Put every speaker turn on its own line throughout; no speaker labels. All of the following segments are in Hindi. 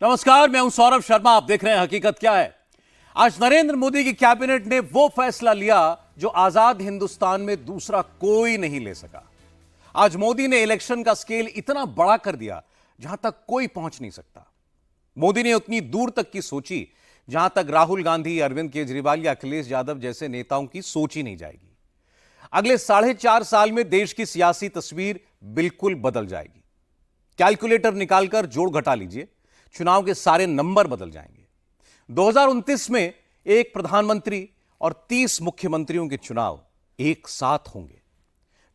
नमस्कार, मैं हूं सौरभ शर्मा। आप देख रहे हैं हकीकत क्या है। आज नरेंद्र मोदी की कैबिनेट ने वो फैसला लिया जो आजाद हिंदुस्तान में दूसरा कोई नहीं ले सका। आज मोदी ने इलेक्शन का स्केल इतना बड़ा कर दिया जहां तक कोई पहुंच नहीं सकता। मोदी ने उतनी दूर तक की सोची जहां तक राहुल गांधी, अरविंद केजरीवाल या अखिलेश यादव जैसे नेताओं की सोच ही नहीं जाएगी। अगले 4.5 साल में देश की सियासी तस्वीर बिल्कुल बदल जाएगी। कैलकुलेटर निकालकर जोड़ घटा लीजिए, चुनाव के सारे नंबर बदल जाएंगे। 2029 में एक प्रधानमंत्री और 30 मुख्यमंत्रियों के चुनाव एक साथ होंगे।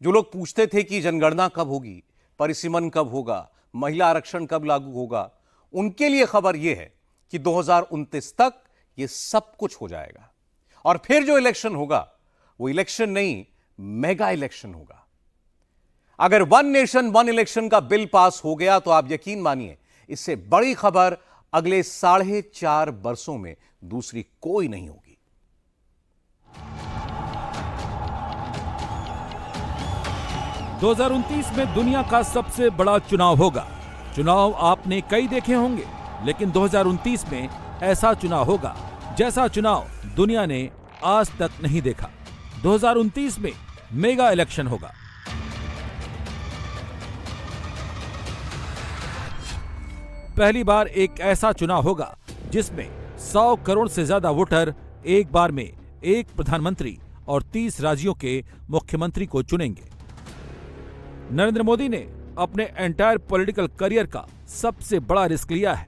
जो लोग पूछते थे कि जनगणना कब होगी, परिसीमन कब होगा, महिला आरक्षण कब लागू होगा, उनके लिए खबर यह है कि 2029 तक यह सब कुछ हो जाएगा। और फिर जो इलेक्शन होगा वो इलेक्शन नहीं, मेगा इलेक्शन होगा। अगर वन नेशन वन इलेक्शन का बिल पास हो गया तो आप यकीन मानिए, इससे बड़ी खबर अगले 4.5 वर्षों में दूसरी कोई नहीं होगी।
दो 2029 में दुनिया का सबसे बड़ा चुनाव होगा। चुनाव आपने कई देखे होंगे, लेकिन 2029 में ऐसा चुनाव होगा जैसा चुनाव दुनिया ने आज तक नहीं देखा। 2029 में मेगा इलेक्शन होगा। पहली बार एक ऐसा चुनाव होगा जिसमें 100 करोड़ से ज्यादा वोटर एक बार में एक प्रधानमंत्री और 30 राज्यों के मुख्यमंत्री को चुनेंगे। नरेंद्र मोदी ने अपने एंटायर पॉलिटिकल करियर का सबसे बड़ा रिस्क लिया है।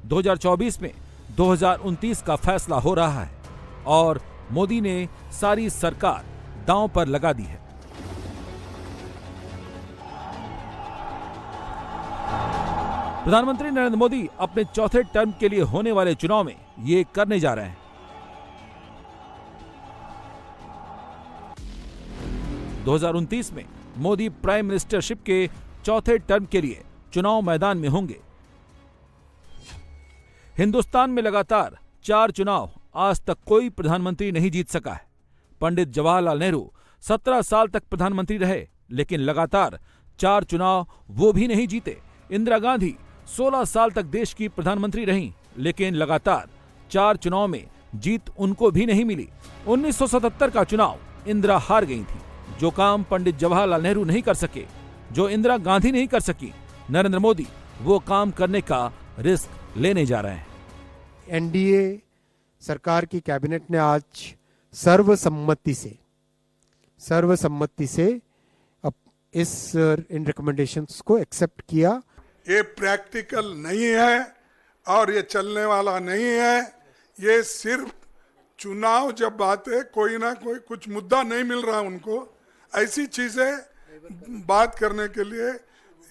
2024 में 2029 का फैसला हो रहा है और मोदी ने सारी सरकार दांव पर लगा दी है। प्रधानमंत्री नरेंद्र मोदी अपने चौथे टर्म के लिए होने वाले चुनाव में ये करने जा रहे हैं। 2029 में मोदी प्राइम मिनिस्टरशिप के चौथे टर्म के लिए चुनाव मैदान में होंगे। हिंदुस्तान में लगातार 4 चुनाव आज तक कोई प्रधानमंत्री नहीं जीत सका है। पंडित जवाहरलाल नेहरू 17 साल तक प्रधानमंत्री रहे, लेकिन लगातार 4 चुनाव वो भी नहीं जीते। इंदिरा गांधी 16 साल तक देश की प्रधानमंत्री रहीं, लेकिन लगातार 4 चुनाव में जीत उनको भी नहीं मिली। 1977 का चुनाव इंदिरा हार गई थी। जो काम पंडित जवाहरलाल नेहरू नहीं कर सके, जो इंदिरा गांधी नहीं कर सकी, नरेंद्र मोदी वो काम करने का रिस्क लेने जा रहे हैं।
एनडीए सरकार की कैबिनेट ने आज सर्वसम्मति से अब इन रिकमेंडेशंस को एक्सेप्ट किया।
ये प्रैक्टिकल नहीं है और ये चलने वाला नहीं है। ये सिर्फ चुनाव जब आते कोई ना कोई कुछ मुद्दा नहीं मिल रहा उनको, ऐसी चीजें बात करने के लिए,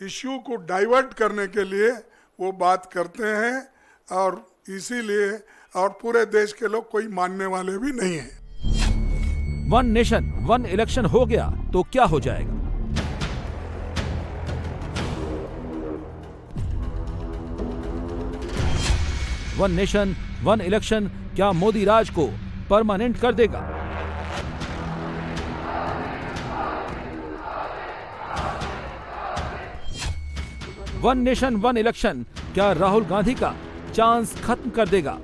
इश्यू को डाइवर्ट करने के लिए वो बात करते हैं, और इसीलिए और पूरे देश के लोग कोई मानने वाले भी नहीं हैं।
वन नेशन वन इलेक्शन हो गया तो क्या हो जाएगा? वन नेशन वन इलेक्शन क्या मोदी राज को परमानेंट कर देगा? वन नेशन वन इलेक्शन क्या राहुल गांधी का चांस खत्म कर देगा?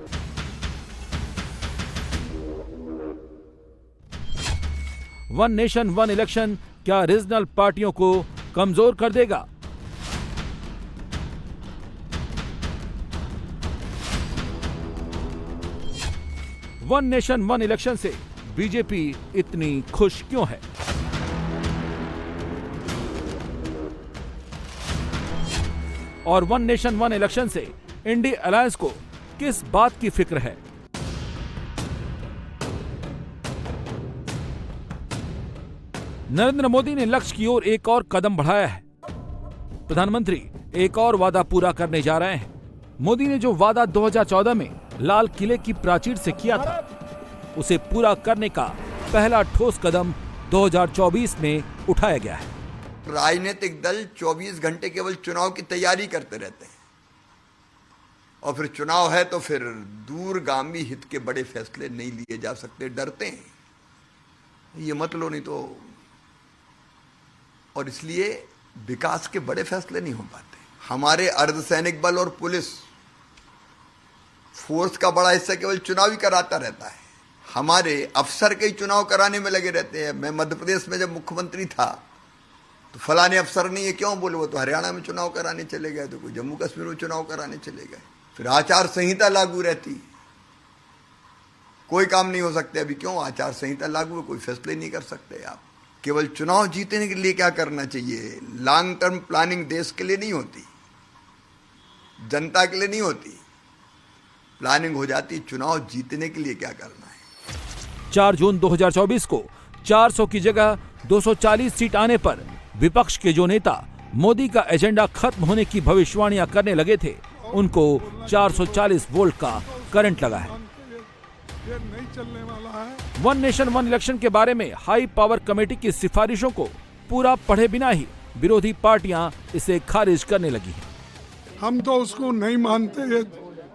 वन नेशन वन इलेक्शन क्या रीजनल पार्टियों को कमजोर कर देगा? वन नेशन वन इलेक्शन से बीजेपी इतनी खुश क्यों है? और वन नेशन वन इलेक्शन से इंडिया अलायंस को किस बात की फिक्र है? नरेंद्र मोदी ने लक्ष्य की ओर एक और कदम बढ़ाया है। प्रधानमंत्री एक और वादा पूरा करने जा रहे हैं। मोदी ने जो वादा 2014 में लाल किले की प्राचीर से किया था, उसे पूरा करने का पहला ठोस कदम 2024 में उठाया गया है।
राजनीतिक दल 24 घंटे केवल चुनाव की तैयारी करते रहते हैं, और फिर चुनाव है तो फिर दूरगामी हित के बड़े फैसले नहीं लिए जा सकते, डरते हैं। ये मत लो नहीं तो, और इसलिए विकास के बड़े फैसले नहीं हो पाते। हमारे अर्धसैनिक बल और पुलिस फोर्स का बड़ा हिस्सा केवल चुनाव ही कराता रहता है। हमारे अफसर के चुनाव कराने में लगे रहते हैं। मैं मध्य प्रदेश में जब मुख्यमंत्री था तो फलाने अफसर नहीं है, क्यों बोले, वो तो हरियाणा में चुनाव कराने चले गए, तो कोई जम्मू कश्मीर में चुनाव कराने चले गए। फिर आचार संहिता लागू रहती, कोई काम नहीं हो सकते। अभी क्यों आचार संहिता लागू है, कोई फैसले नहीं कर सकते आप। केवल चुनाव जीतने के लिए क्या करना चाहिए? लॉन्ग टर्म प्लानिंग देश के लिए नहीं होती, जनता के लिए नहीं होती। प्लानिंग हो जाती चुनाव जीतने के लिए क्या करना है।
4 जून 2024 को 400 की जगह 240 सीट आने पर विपक्ष के जो नेता मोदी का एजेंडा खत्म होने की भविष्यवाणियां करने लगे थे, उनको 440 वोल्ट का करंट लगा है।
ये नहीं चलने वाला है।
वन नेशन वन इलेक्शन के बारे में हाई पावर कमेटी की सिफारिशों को पूरा पढ़े बिना ही विरोधी पार्टियां इसे खारिज करने लगी हैं।
हम तो उसको नहीं मानते,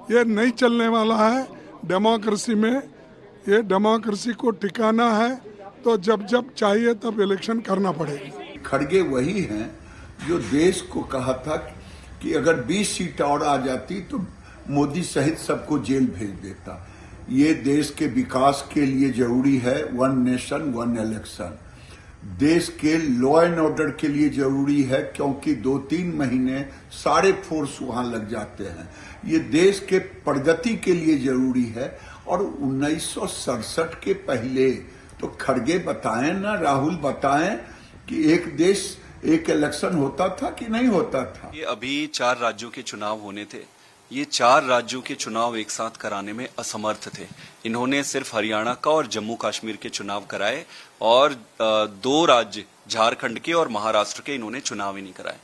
ये नहीं चलने वाला है। डेमोक्रेसी में ये डेमोक्रेसी को टिकाना है तो जब जब चाहिए तब इलेक्शन करना पड़ेगा।
खड़गे वही हैं जो देश को कहा था कि अगर 20 सीट और आ जाती तो मोदी सहित सबको जेल भेज देता। ये देश के विकास के लिए जरूरी है वन नेशन वन इलेक्शन। देश के लॉ एंड ऑर्डर के लिए जरूरी है, क्योंकि 2-3 महीने सारे फोर्स वहां लग जाते हैं। ये देश के प्रगति के लिए जरूरी है। और 1967 के पहले तो खड़गे बताएं ना, राहुल बताएं कि एक देश एक इलेक्शन होता था कि नहीं होता था।
ये अभी 4 राज्यों के चुनाव होने थे। ये 4 राज्यों के चुनाव एक साथ कराने में असमर्थ थे। इन्होंने सिर्फ हरियाणा का और जम्मू कश्मीर के चुनाव कराए और 2 राज्य झारखंड के और महाराष्ट्र के इन्होंने चुनाव ही नहीं कराए।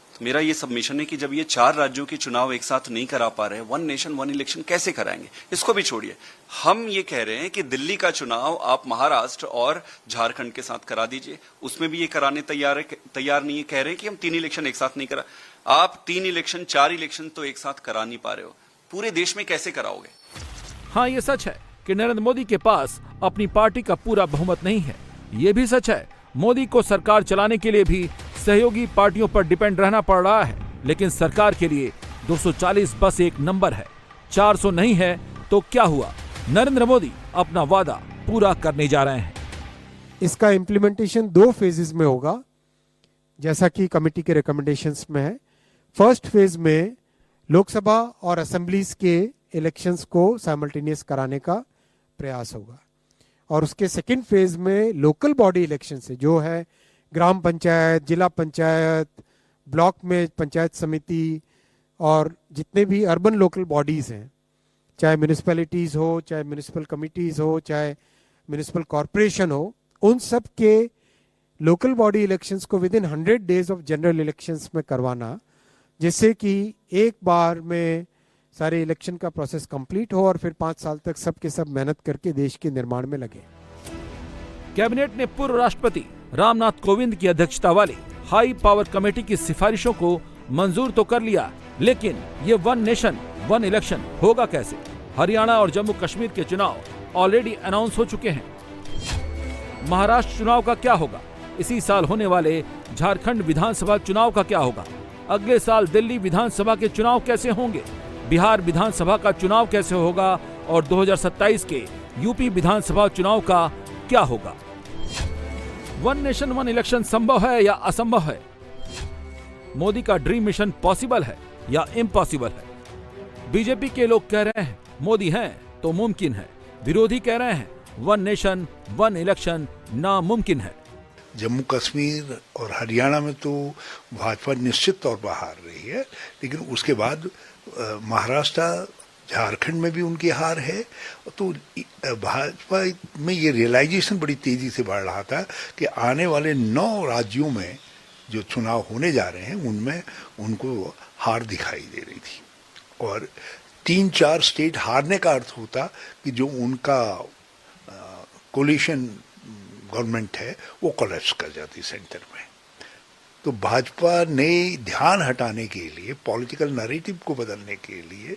तो मेरा ये सबमिशन है कि जब ये 4 राज्यों के चुनाव एक साथ नहीं करा पा रहे, वन नेशन वन इलेक्शन कैसे कराएंगे? इसको भी छोड़िए, हम ये कह रहे हैं कि दिल्ली का चुनाव आप महाराष्ट्र और झारखंड के साथ करा दीजिए। उसमें भी ये कराने तैयार नहीं है, कह रहे हैं कि हम 3 इलेक्शन एक साथ नहीं करा। आप 3 इलेक्शन 4 इलेक्शन तो एक साथ करा नहीं पा रहे हो, पूरे देश में कैसे कराओगे?
हाँ, ये सच है कि नरेंद्र मोदी के पास अपनी पार्टी का पूरा बहुमत नहीं है। ये भी सच है मोदी को सरकार चलाने के लिए भी सहयोगी पार्टियों पर डिपेंड रहना पड़ रहा है। लेकिन सरकार के लिए 240 बस एक नंबर है, 400 नहीं है तो क्या हुआ? नरेंद्र मोदी अपना वादा पूरा करने जा रहे हैं।
इसका इम्प्लीमेंटेशन 2 फेजेस में होगा, जैसा कि कमेटी के रिकमेंडेशंस में है। फर्स्ट फेज में लोकसभा और असेंबलीज के इलेक्शंस को साइमल्टेनियस कराने का प्रयास होगा, और उसके सेकंड फेज में लोकल बॉडी इलेक्शन से, जो है ग्राम पंचायत, जिला पंचायत, ब्लॉक में पंचायत समिति और जितने भी अर्बन लोकल बॉडीज हैं, चाहे म्यूनिसिपैलिटीज हो, चाहे म्यूनिसिपल कमिटीज हो, चाहे म्यूनिसिपल कॉरपोरेशन हो, उन सब के लोकल बॉडी इलेक्शंस को with in 100 days of general elections में करवाना, जिससे कि एक बार में सारे इलेक्शन का प्रोसेस कंप्लीट हो और फिर 5 साल तक सब के सब मेहनत करके देश के निर्माण में लगे।
कैबिनेट ने पूर्व राष्ट्रपति रामनाथ कोविंद की अध्यक्षता वाली हाई पावर कमेटी की सिफारिशों को मंजूर तो कर लिया, लेकिन ये वन नेशन वन इलेक्शन होगा कैसे? हरियाणा और जम्मू कश्मीर के चुनाव ऑलरेडी अनाउंस हो चुके हैं। महाराष्ट्र चुनाव का क्या होगा? इसी साल होने वाले झारखंड विधानसभा चुनाव का क्या होगा? अगले साल दिल्ली विधानसभा के चुनाव कैसे होंगे? बिहार विधानसभा का चुनाव कैसे होगा? और 2027 के यूपी विधानसभा चुनाव का क्या होगा? वन नेशन वन इलेक्शन संभव है या असंभव है? मोदी का ड्रीम मिशन पॉसिबल है या इम्पॉसिबल है? बीजेपी के लोग कह रहे हैं मोदी हैं तो मुमकिन है, विरोधी कह रहे हैं वन नेशन वन इलेक्शन नामुमकिन है।
जम्मू कश्मीर और हरियाणा में तो भाजपा निश्चित तौर पर हार रही है, लेकिन उसके बाद महाराष्ट्र, झारखंड में भी उनकी हार है। तो भाजपा में ये रियलाइजेशन बड़ी तेजी से बढ़ रहा था कि आने वाले 9 राज्यों में जो चुनाव होने जा रहे हैं उनमें उनको हार दिखाई दे रही थी, और 3-4 स्टेट हारने का अर्थ होता कि जो उनका कोलिशन गवर्नमेंट है वो कोलैप्स कर जाती सेंटर में। तो भाजपा ने ध्यान हटाने के लिए, पॉलिटिकल नैरेटिव को बदलने के लिए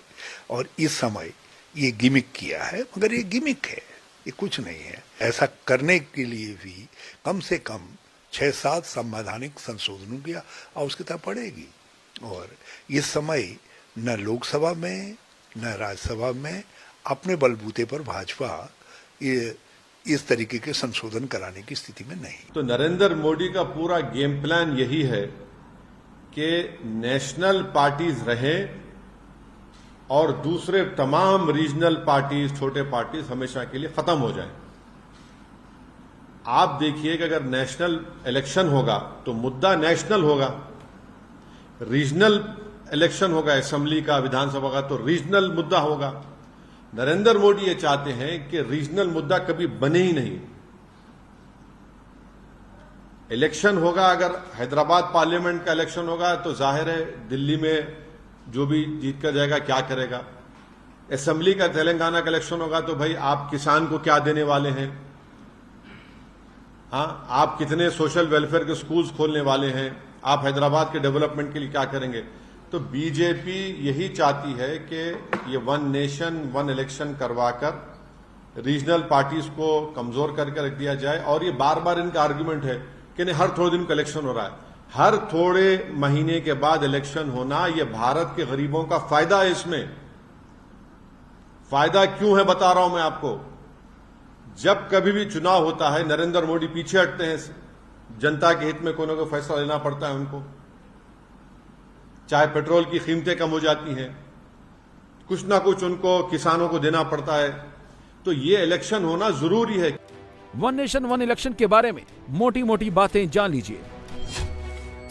और इस समय ये गिमिक किया है, मगर ये गिमिक है, ये कुछ नहीं है। ऐसा करने के लिए भी कम से कम 6-7 संवैधानिक संशोधनों की आवश्यकता पड़ेगी, और इस समय न लोकसभा में न राज्यसभा में अपने बलबूते पर भाजपा ये इस तरीके के संशोधन कराने की स्थिति में नहीं।
तो नरेंद्र मोदी का पूरा गेम प्लान यही है कि नेशनल पार्टीज रहें और दूसरे तमाम रीजनल पार्टीज, छोटे पार्टीज हमेशा के लिए खत्म हो जाएं। आप देखिए कि अगर नेशनल इलेक्शन होगा तो मुद्दा नेशनल होगा, रीजनल इलेक्शन होगा असेंबली का, विधानसभा का, तो रीजनल मुद्दा होगा। नरेंद्र मोदी ये चाहते हैं कि रीजनल मुद्दा कभी बने ही नहीं। इलेक्शन होगा, अगर हैदराबाद पार्लियामेंट का इलेक्शन होगा तो जाहिर है दिल्ली में जो भी जीत कर जाएगा क्या करेगा। असेंबली का तेलंगाना का इलेक्शन होगा तो भाई आप किसान को क्या देने वाले हैं, हाँ, आप कितने सोशल वेलफेयर के स्कूल्स खोलने वाले हैं, आप हैदराबाद के डेवलपमेंट के लिए क्या करेंगे। तो बीजेपी यही चाहती है कि ये वन नेशन वन इलेक्शन करवाकर रीजनल पार्टीज को कमजोर करके रख दिया जाए। और ये बार बार इनका आर्गुमेंट है कि नहीं, हर थोड़े दिन का इलेक्शन हो रहा है, हर थोड़े महीने के बाद इलेक्शन होना, ये भारत के गरीबों का फायदा है। इसमें फायदा क्यों है बता रहा हूं मैं आपको। जब कभी भी चुनाव होता है नरेंद्र मोदी पीछे हटते हैं, जनता के हित में कोई ना कोई फैसला लेना पड़ता है उनको, चाहे पेट्रोल की कीमतें कम हो जाती हैं, कुछ ना कुछ उनको किसानों को देना पड़ता है, तो ये इलेक्शन होना जरूरी है।
वन नेशन वन इलेक्शन के बारे में मोटी मोटी बातें जान लीजिए।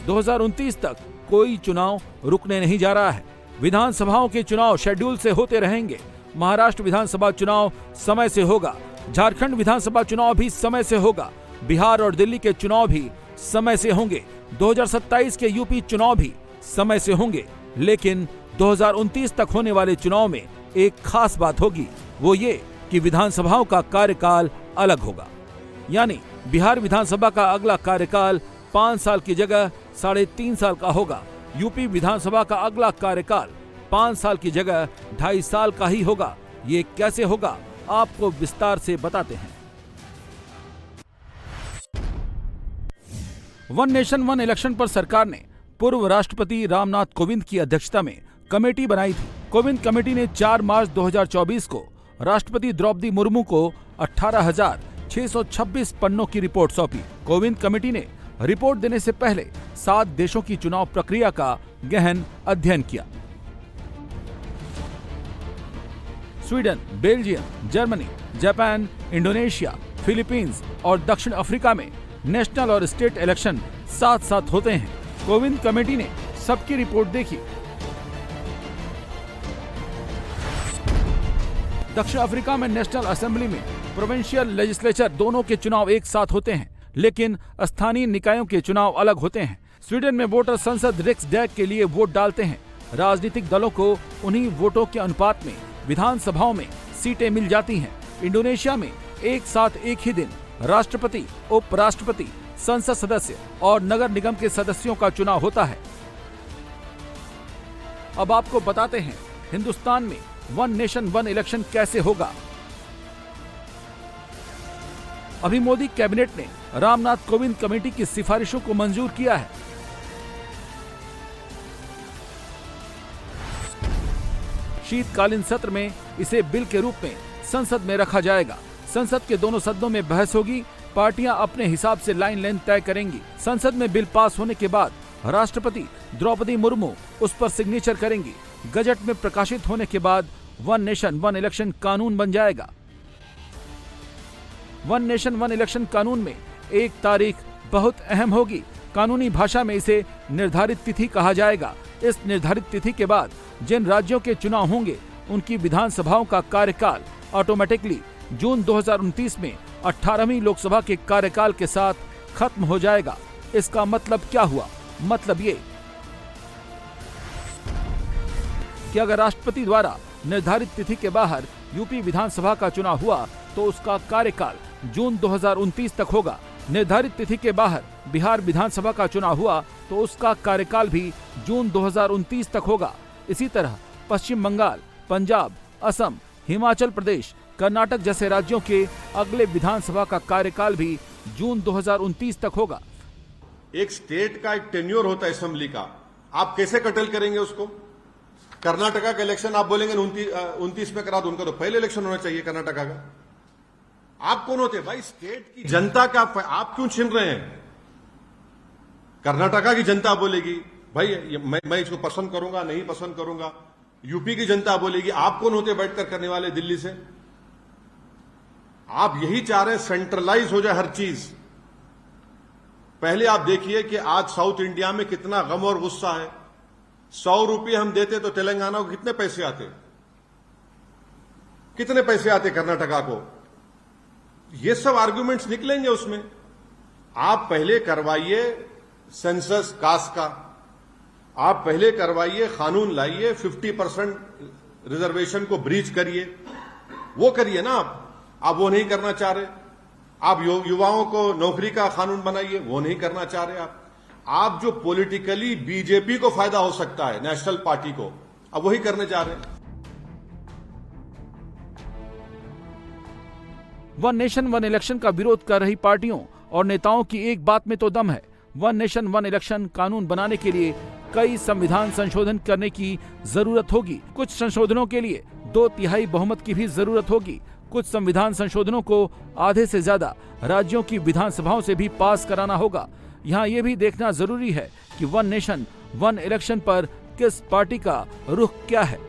2029 तक कोई चुनाव रुकने नहीं जा रहा है। विधानसभाओं के चुनाव शेड्यूल से होते रहेंगे। महाराष्ट्र विधानसभा चुनाव समय से होगा, झारखंड विधानसभा चुनाव भी समय से होगा, बिहार और दिल्ली के चुनाव भी समय से होंगे, 2027 के यूपी चुनाव भी समय से होंगे। लेकिन 2029 तक होने वाले चुनाव में एक खास बात होगी, वो ये कि विधानसभाओं का कार्यकाल अलग होगा। यानी बिहार विधानसभा का अगला कार्यकाल 5 साल की जगह 3.5 साल का होगा। यूपी विधानसभा का अगला कार्यकाल 5 साल की जगह 2.5 साल का ही होगा। ये कैसे होगा, आपको विस्तार से बताते हैं। वन नेशन वन इलेक्शन पर सरकार ने पूर्व राष्ट्रपति रामनाथ कोविंद की अध्यक्षता में कमेटी बनाई थी। कोविंद कमेटी ने 4 मार्च 2024 को राष्ट्रपति द्रौपदी मुर्मू को 18,626 पन्नों की रिपोर्ट सौंपी। कोविंद कमेटी ने रिपोर्ट देने से पहले 7 देशों की चुनाव प्रक्रिया का गहन अध्ययन किया। Sweden, Belgium, Germany, Japan, Indonesia, Philippines और दक्षिण अफ्रीका में नेशनल और स्टेट इलेक्शन साथ साथ होते हैं। कोविंद कमेटी ने सबकी रिपोर्ट देखी। दक्षिण अफ्रीका में नेशनल असेंबली में प्रोविंशियल लेजिस्लेचर दोनों के चुनाव एक साथ होते हैं, लेकिन स्थानीय निकायों के चुनाव अलग होते हैं। स्वीडन में वोटर संसद रिक्सडैग के लिए वोट डालते हैं। राजनीतिक दलों को उन्हीं वोटों के अनुपात में विधानसभाओं में सीटें मिल जाती हैं। इंडोनेशिया में एक साथ एक ही दिन राष्ट्रपति, उपराष्ट्रपति, संसद सदस्य और नगर निगम के सदस्यों का चुनाव होता है। अब आपको बताते हैं हिंदुस्तान में वन नेशन वन इलेक्शन कैसे होगा। अभी मोदी कैबिनेट ने रामनाथ कोविंद कमेटी की सिफारिशों को मंजूर किया है। शीतकालीन सत्र में इसे बिल के रूप में संसद में रखा जाएगा। संसद के दोनों सदनों में बहस होगी। पार्टियां अपने हिसाब से लाइन लेंथ तय करेंगी। संसद में बिल पास होने के बाद राष्ट्रपति द्रौपदी मुर्मू उस पर सिग्नेचर करेंगी। गजट में प्रकाशित होने के बाद वन नेशन वन इलेक्शन कानून बन जाएगा। वन नेशन वन इलेक्शन कानून में एक तारीख बहुत अहम होगी। कानूनी भाषा में इसे निर्धारित तिथि कहा जाएगा। इस निर्धारित तिथि के बाद जिन राज्यों के चुनाव होंगे उनकी विधानसभाओं का कार्यकाल ऑटोमेटिकली जून 2029 में 18वीं लोकसभा के कार्यकाल के साथ खत्म हो जाएगा। इसका मतलब क्या हुआ? मतलब ये कि अगर राष्ट्रपति द्वारा निर्धारित तिथि के बाहर यूपी विधानसभा का चुनाव हुआ तो उसका कार्यकाल जून 2029 तक होगा। निर्धारित तिथि के बाहर बिहार विधानसभा का चुनाव हुआ तो उसका कार्यकाल भी जून 2029 तक होगा। इसी तरह पश्चिम बंगाल, पंजाब, असम, हिमाचल प्रदेश, कर्नाटक जैसे राज्यों के अगले विधानसभा का कार्यकाल भी जून 2029 तक होगा।
एक स्टेट का एक टेन्योर होता है असेंबली का, आप कैसे कटल करेंगे उसको? कर्नाटका का इलेक्शन आप बोलेंगे 29 में करा दो, उनका तो पहले इलेक्शन होना चाहिए कर्नाटका का। आप कौन होते भाई? स्टेट की जनता का आप क्यों छीन रहे हैं? कर्नाटका की जनता बोलेगी भाई मैं इसको पसंद करूंगा नहीं पसंद करूंगा, यूपी की जनता बोलेगी आप कौन होते बैठकर करने वाले दिल्ली से? आप यही चाह रहे हैं सेंट्रलाइज हो जाए हर चीज। पहले आप देखिए कि आज साउथ इंडिया में कितना गम और गुस्सा है। 100 रुपये हम देते तो तेलंगाना को कितने पैसे आते, कितने पैसे आते कर्नाटका को? ये सब आर्गुमेंट्स निकलेंगे उसमें। आप पहले करवाइए सेंसस कास्ट का, आप पहले करवाइए, कानून लाइए, 50% रिजर्वेशन को ब्रीच करिए, वो करिए ना आप वो नहीं करना चाह रहे। आप युवाओं को नौकरी का कानून बनाइए, वो नहीं करना चाह रहे आप जो पॉलिटिकली बीजेपी को फायदा हो सकता है, नेशनल पार्टी को, अब वही करने जा रहे हैं।
वन नेशन वन इलेक्शन का विरोध कर रही पार्टियों और नेताओं की एक बात में तो दम है। वन नेशन वन इलेक्शन कानून बनाने के लिए कई संविधान संशोधन करने की जरूरत होगी। कुछ संशोधनों के लिए 2/3 बहुमत की भी जरूरत होगी। कुछ संविधान संशोधनों को आधे से ज्यादा राज्यों की विधानसभाओं से भी पास कराना होगा। यहाँ ये भी देखना जरूरी है कि वन नेशन वन इलेक्शन पर किस पार्टी का रुख क्या है।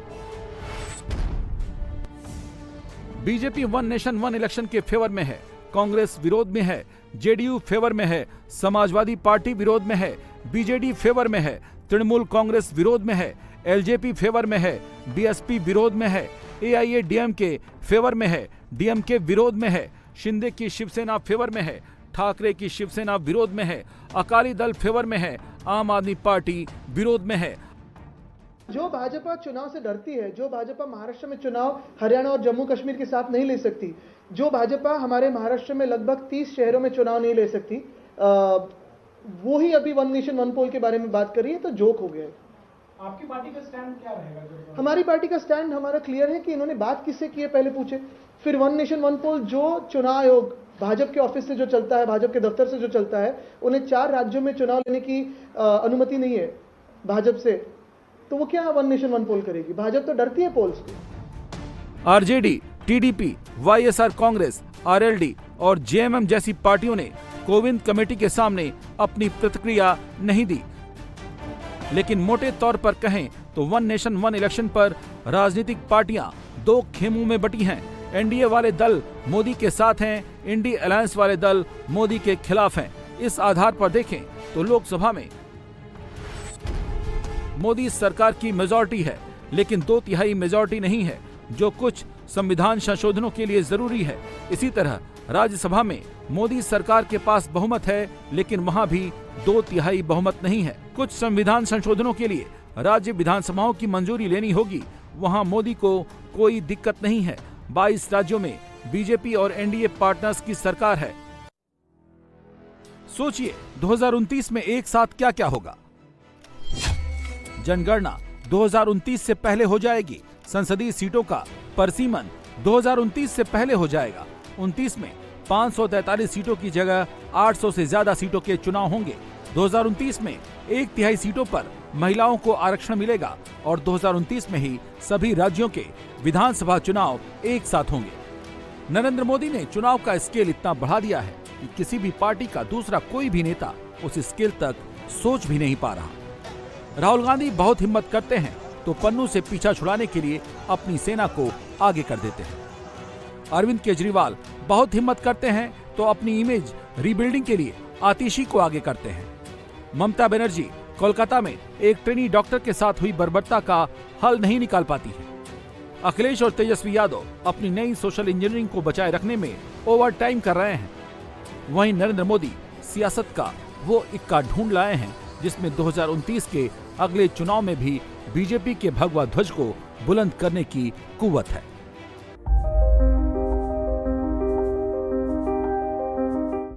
BJP one nation one election के फेवर में है, कांग्रेस विरोध में है, जेडीयू फेवर में है, समाजवादी पार्टी विरोध में है, बीजेडी फेवर में है, तृणमूल कांग्रेस विरोध में है, एलजेपी फेवर में है, बीएसपी विरोध में है, एआईएडीएमके फेवर में है, डीएमके विरोध में है, शिंदे की शिवसेना फेवर में है, ठाकरे की शिवसेना विरोध में है, अकाली दल फेवर में है, आम आदमी पार्टी विरोध में है।
जो भाजपा चुनाव से डरती है, जो भाजपा महाराष्ट्र में चुनाव हरियाणा और जम्मू कश्मीर के साथ नहीं ले सकती, जो भाजपा हमारे महाराष्ट्र में लगभग 30 शहरों में चुनाव नहीं ले सकती, वो ही अभी वन नेशन वन पोल के बारे में बात कर रही है, तो जोक हो गया है।
आपकी पार्टी का स्टैंड क्या रहेगा?
हमारी पार्टी का स्टैंड हमारा क्लियर है कि इन्होंने बात किससे की है पहले पूछे, फिर वन नेशन वन पोल जो चुनाव आयोग भाजपा के ऑफिस से जो चलता है, भाजपा के दफ्तर से जो चलता है, उन्हें 4 राज्यों में चुनाव लेने की अनुमति नहीं है भाजपा से, तो वो क्या वन नेशन वन पोल करेगी? भाजपा तो डरती है पोल्स से।
RJD, TDP, YSR Congress, RLD और जेएमएम जैसी पार्टियों ने कोविंद कमेटी के सामने अपनी प्रतिक्रिया नहीं दी। लेकिन मोटे तौर पर कहें तो वन नेशन वन इलेक्शन पर राजनीतिक पार्टियां 2 खेमों में बटी हैं। एनडीए वाले दल मोदी के साथ हैं, इंडी अलायंस वाले दल मोदी के खिलाफ हैं। इस आधार पर देखें तो लोकसभा में मोदी सरकार की मेजॉरिटी है, लेकिन 2/3 मेजॉरिटी नहीं है, जो कुछ संविधान संशोधनों के लिए जरूरी है। इसी तरह राज्यसभा में मोदी सरकार के पास बहुमत है, लेकिन वहां भी 2/3 बहुमत नहीं है। कुछ संविधान संशोधनों के लिए राज्य विधानसभाओं की मंजूरी लेनी होगी, वहां मोदी को कोई दिक्कत नहीं है। 22 राज्यों में बीजेपी और एनडीए पार्टनर्स की सरकार है। सोचिए 2029 में एक साथ क्या क्या होगा। जनगणना 2029 से पहले हो जाएगी। संसदीय सीटों का परिसीमन 2029 से पहले हो जाएगा। 29 में 543 सीटों की जगह 800 से ज्यादा सीटों के चुनाव होंगे। 2029 में 1/3 सीटों पर महिलाओं को आरक्षण मिलेगा और 2029 में ही सभी राज्यों के विधानसभा चुनाव एक साथ होंगे। नरेंद्र मोदी ने चुनाव का स्केल इतना बढ़ा दिया है कि किसी भी पार्टी का दूसरा कोई भी नेता उस स्केल तक सोच भी नहीं पा रहा। राहुल गांधी बहुत हिम्मत करते हैं तो पन्नू से पीछा छुड़ाने के लिए अपनी सेना को आगे कर देते हैं। अरविंद केजरीवाल बहुत हिम्मत करते हैं तो अपनी इमेज रीबिल्डिंग के लिए आतिशी को आगे करते हैं। ममता बनर्जी कोलकाता में एक ट्रेनी डॉक्टर के साथ हुई बर्बरता का हल नहीं निकाल पाती है। अखिलेश और तेजस्वी यादव अपनी नई सोशल इंजीनियरिंग को बचाए रखने में ओवर टाइम कर रहे हैं। वहीं नरेंद्र मोदी सियासत का वो इक्का ढूंढ लाए हैं जिसमें 2029 के अगले चुनाव में भी बीजेपी के भगवा ध्वज को बुलंद करने की कुव्वत है।